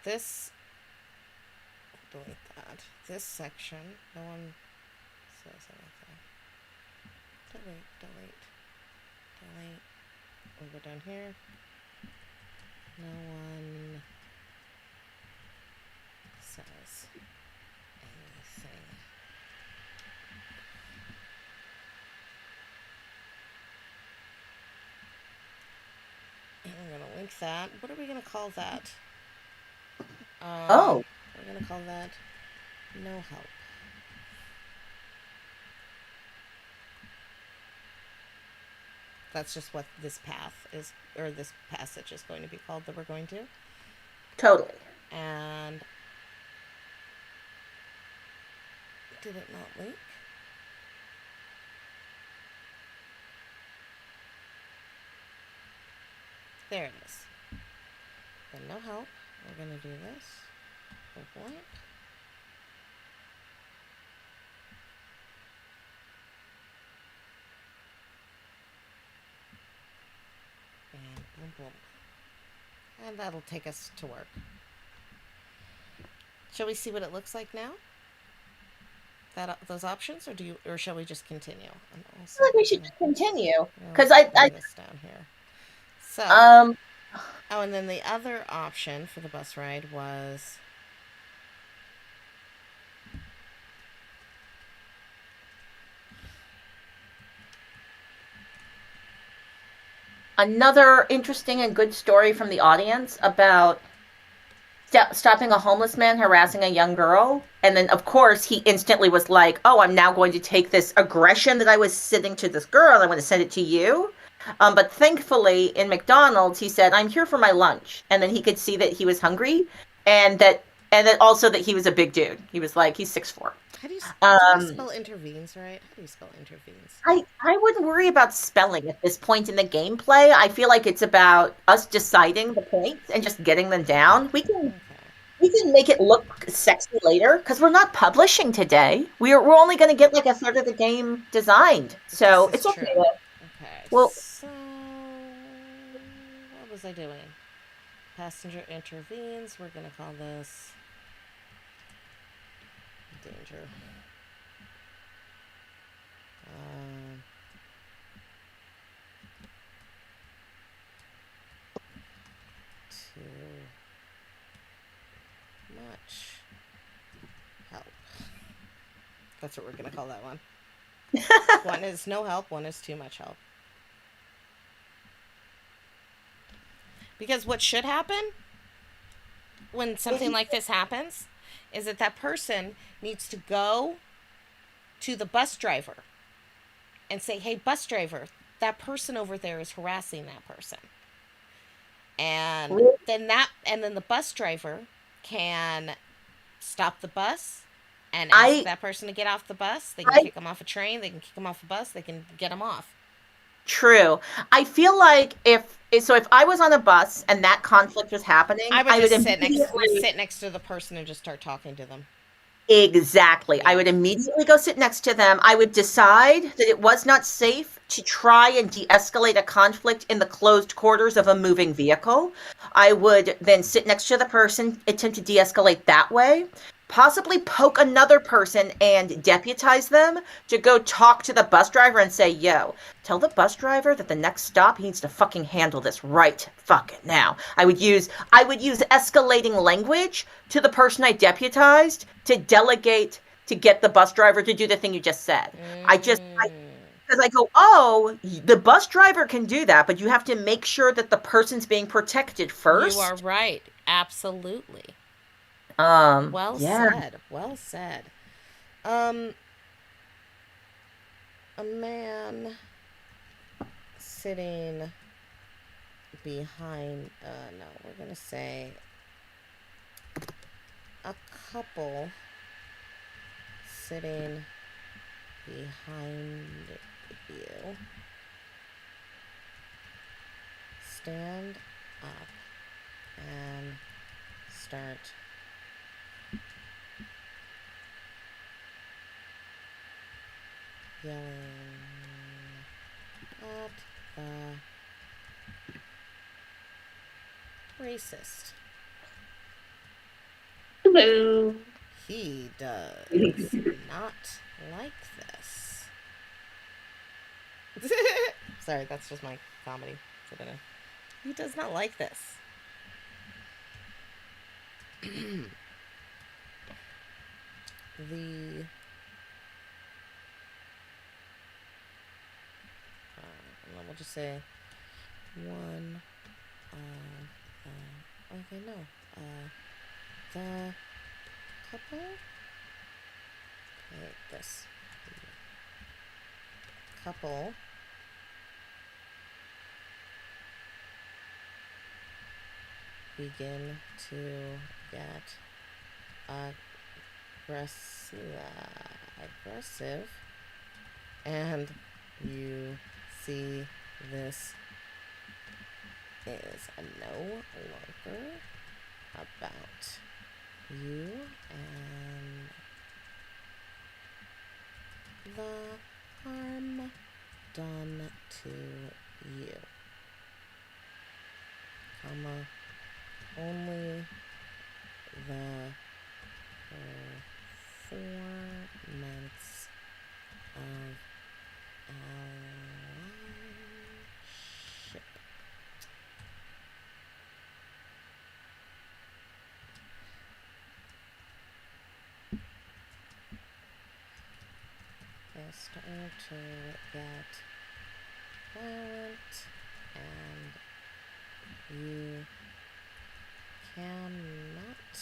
this delete that. This section, no one says anything. Delete, delete, delete. We'll go down here. No one says anything. And we're gonna link that. What are we gonna call that? Oh, We're gonna call that no help. That's just what this path is, or this passage is going to be called that we're going to. totally. And did it not link? There it is. Then no help. We're gonna do this. Go blank. And boom boom. And that'll take us to work. Shall we see what it looks like now? That those options, or shall we just continue? I'm I also feel like we should gonna, just continue well, because let's bring this down here. So, um, oh, and then the other option for the bus ride was Another interesting and good story from the audience about stopping a homeless man harassing a young girl. And then, of course, he instantly was like, oh, I'm now going to take this aggression that I was sending to this girl. I'm going to send it to you. But thankfully, in McDonald's, he said, I'm here for my lunch. And then he could see that he was hungry and that also that he was a big dude. He was like, he's 6'4". Do I Um, spell intervenes right? How do you spell intervenes? I wouldn't worry about spelling at this point in the gameplay. I feel like it's about us deciding the points and just getting them down. Okay. We can make it look sexy later because we're not publishing today. We're only going to get like a third of the game designed, This so is it's okay. true. Okay, Well, so what was I doing? Passenger intervenes. We're gonna call this danger. Um, too much help. That's what we're gonna call that one. One is no help. One is too much help. Because what should happen when something like this happens is that that person needs to go to the bus driver and say, hey, bus driver, that person over there is harassing that person. And then the bus driver can stop the bus and ask I that person to get off the bus. They can I kick them off a train. They can kick them off a bus. They can get them off. true. I feel like if I was on a bus and that conflict was happening, I would I would just sit next. You'd immediately sit next to the person and just start talking to them. exactly. I Yeah. would immediately go sit next to them. I would decide that it was not safe to try and de-escalate a conflict in the closed quarters of a moving vehicle. I would then sit next to the person, attempt to de-escalate that way, possibly poke another person and deputize them to go talk to the bus driver and say, yo, tell the bus driver that the next stop he needs to fucking handle this right fucking now. I would use escalating language to the person I deputized to delegate to get the bus driver to do the thing you just said. Mm, Because I go, oh, the bus driver can do that, but you have to make sure that the person's being protected you are first. right. Absolutely. Well Yeah. said. Well said. Um, a man sitting behind. No, we're gonna say a couple sitting behind you. Stand up and start yelling at the racist. Hello. He does not like this. Sorry, that's just my comedy for dinner. He does not like this. The and then we'll just say one okay, no, the couple, like this, couple begin to get aggressive, and you see this is no longer about you and the harm done to you, comma, only the performance of allyship. Is starting to get violent and you cannot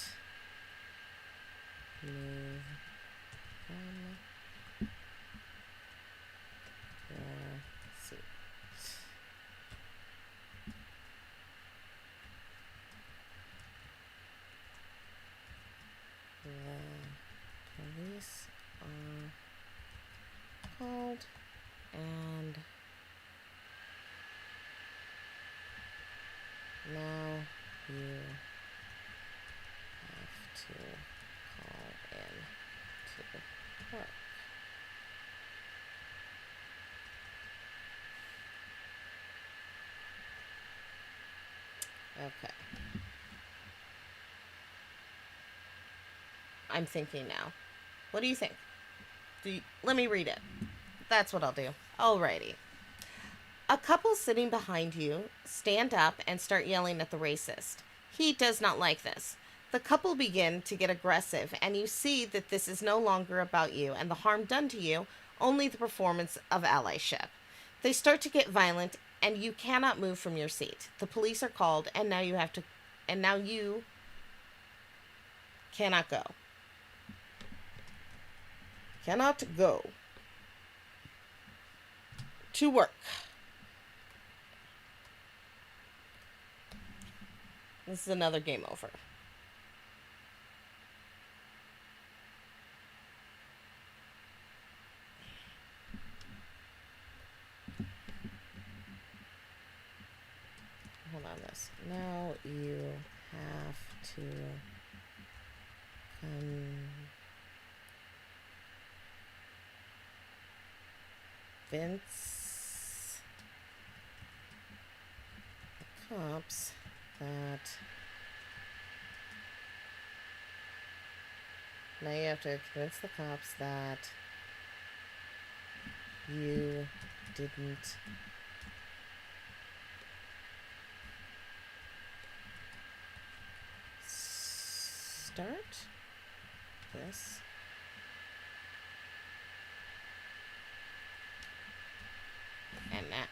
move from your seat. The police are called, and now you have to call in to work. Okay. I'm thinking now. What do you think? Let me read it. That's what I'll do. Alrighty. A couple sitting behind you stand up and start yelling at the racist. He does not like this. The couple begin to get aggressive, and you see that this is no longer about you and the harm done to you, only the performance of allyship. They start to get violent, and you cannot move from your seat. The police are called, and now you cannot go. Cannot go to work. This is another game over. Hold on this. Now you have to convince the cops that now you have to convince the cops that you didn't start this. And now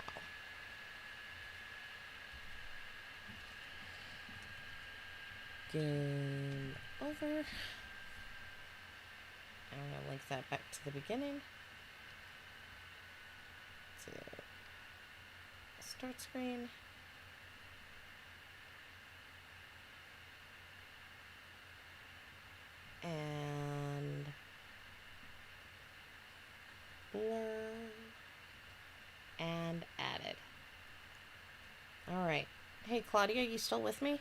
game over. I'm gonna link that back to the beginning. To start screen. And blur and added. All right. Hey, Claudia, you still with me?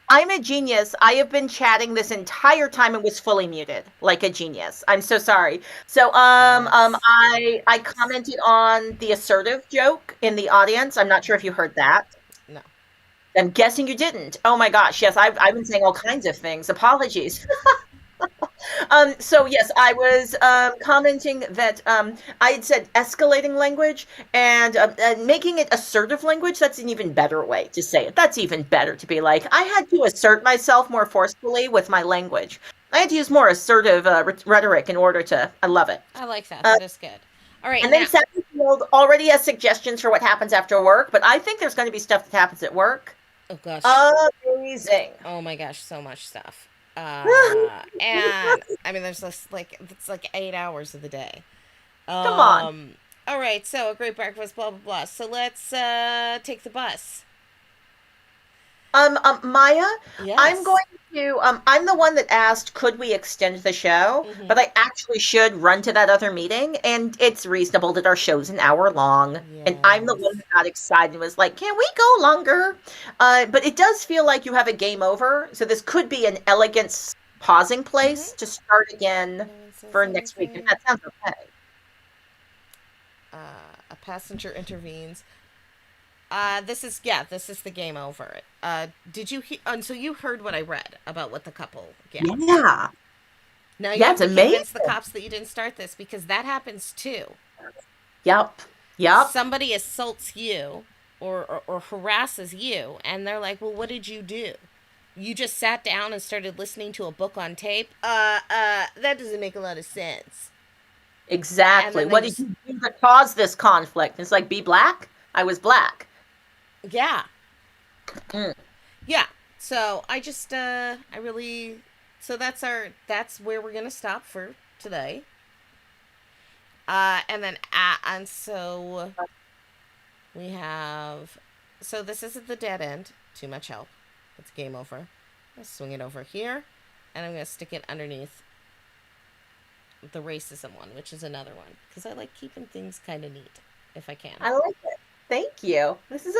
I'm a genius. I have been chatting this entire time and was fully muted, like a genius. I'm so sorry. So, I commented on the assertive joke in the audience. I'm not sure if you heard that. No. I'm guessing you didn't. Oh my gosh, yes, I've been saying all kinds of things. Apologies. So yes, I was commenting that I had said escalating language and making it assertive language. That's an even better way to say it. That's even better to be like, I had to assert myself more forcefully with my language. I had to use more assertive rhetoric in order to. I love it. I like that. That is good. All right. And then Satterfield already has suggestions for what happens after work, but I think there's going to be stuff that happens at work. Oh gosh. Amazing. Oh my gosh, so much stuff. And I mean, there's this it's like 8 hours of the day. Come on. All right, so a great breakfast, blah blah blah. So let's take the bus. Maya, Yes. I'm going to. I'm the one that asked, could we extend the show? Mhm. But I actually should run to that other meeting, and it's reasonable that our show's an hour long. And I'm the one that got excited and was like, can we go longer? But it does feel like you have a game over, so this could be an elegant pausing place to start again for next week. If that sounds okay. A passenger intervenes. This is the game over. Did you so you heard what I read about what the couple get? Yeah. Now you have to convince the cops that you didn't start this, because that happens too. Yep. Somebody assaults you or harasses you, and they're like, well, what did you do? You just sat down and started listening to a book on tape? That doesn't make a lot of sense. And Exactly. then they What did just, you do to cause this conflict? It's like, be black? I was black. yeah, Mm. yeah. So I just, I really, so that's where we're gonna stop for today. And then, and so we have, so this isn't the dead end. Too much help. It's game over. I'm gonna swing it over here, and I'm gonna stick it underneath the racism one, which is another one, because I like keeping things kind of neat if I can. I like it. Thank you. This is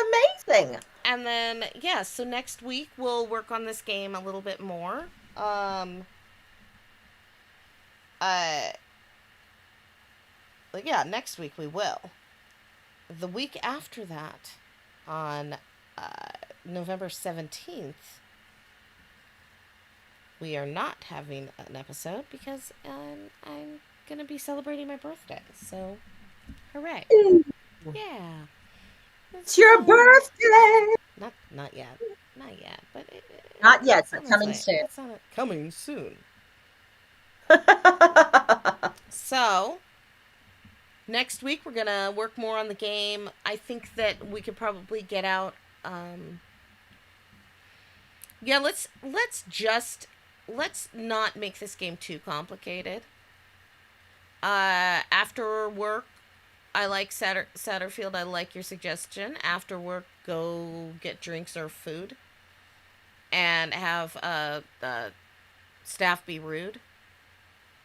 amazing. And then yeah, so next week we'll work on this game a little bit more. Um, uh, yeah, next week we will. The week after that, on uh, November 17th, we are not having an episode because I'm gonna be celebrating my birthday. So, hooray! Yeah, It's it's your birthday. not yet, not yet, but Not yet, it's on but its coming way. soon. It's on it coming soon. So next week we're gonna work more on the game. I think that we could probably get out. Yeah, let's not make this game too complicated. After work, I like Satterfield. I like your suggestion. After work, go get drinks or food, and have staff be rude.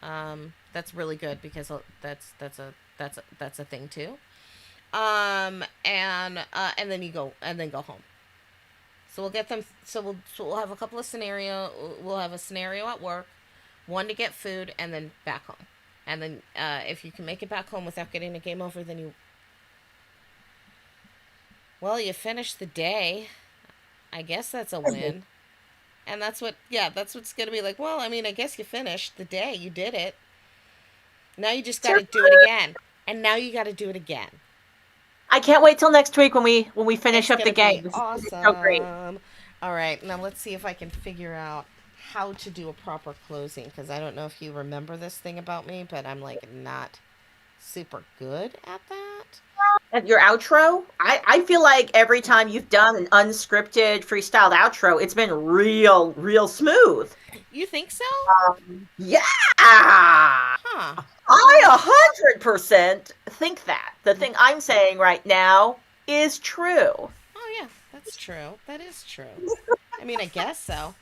That's really good because that's a thing too. And then you go and then go home. So we'll get them. So we'll have a couple of scenario. We'll have a scenario at work, one to get food, and then back home. And then if you can make it back home without getting a game over, then you finish the day. I guess that's a win. And that's what's gonna be like. Well, I mean, I guess you finished the day. You did it. Now you just got to do it again, and now you got to do it again. I can't wait till next week when we finish It's up the gonna be game. This is gonna be so great. awesome. All right, now let's see if I can figure out how to do a proper closing because I don't know if you remember this thing about me, but I'm like not super good at that. And your outro, I feel like every time you've done an unscripted freestyled outro, it's been real smooth. You think so? Yeah, I Huh. a Well, 100% think that the thing I'm saying right now is true. oh yeah, that's true. That is true. I mean, I guess so.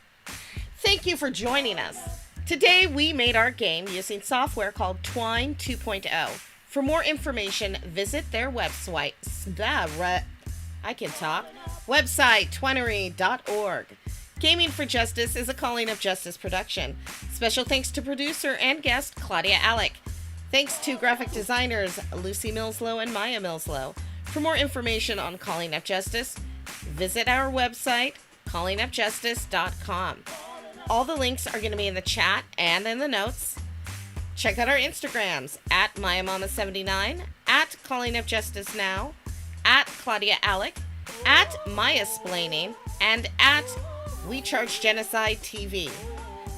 Thank you for joining us. Today we made our game using software called Twine 2.0. For more information, visit their website. I can talk. Website twinery.org. Gaming for Justice is a Calling of Justice production. Special thanks to producer and guest Claudia Alec. Thanks to graphic designers Lucy Millslow and Maya Millslow. For more information on Calling of Justice, visit our website, callingofjustice.com. All the links are going to be in the chat and in the notes. Check out our Instagrams at MayaMama79, at Calling of Justice Now, at Claudia Alec, at Maya-splaining, and at We Charge Genocide TV.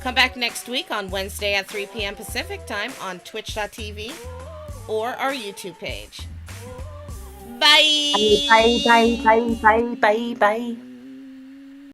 Come back next week on Wednesday at 3 p.m. Pacific Time on twitch.tv or our YouTube page. Bye! Bye.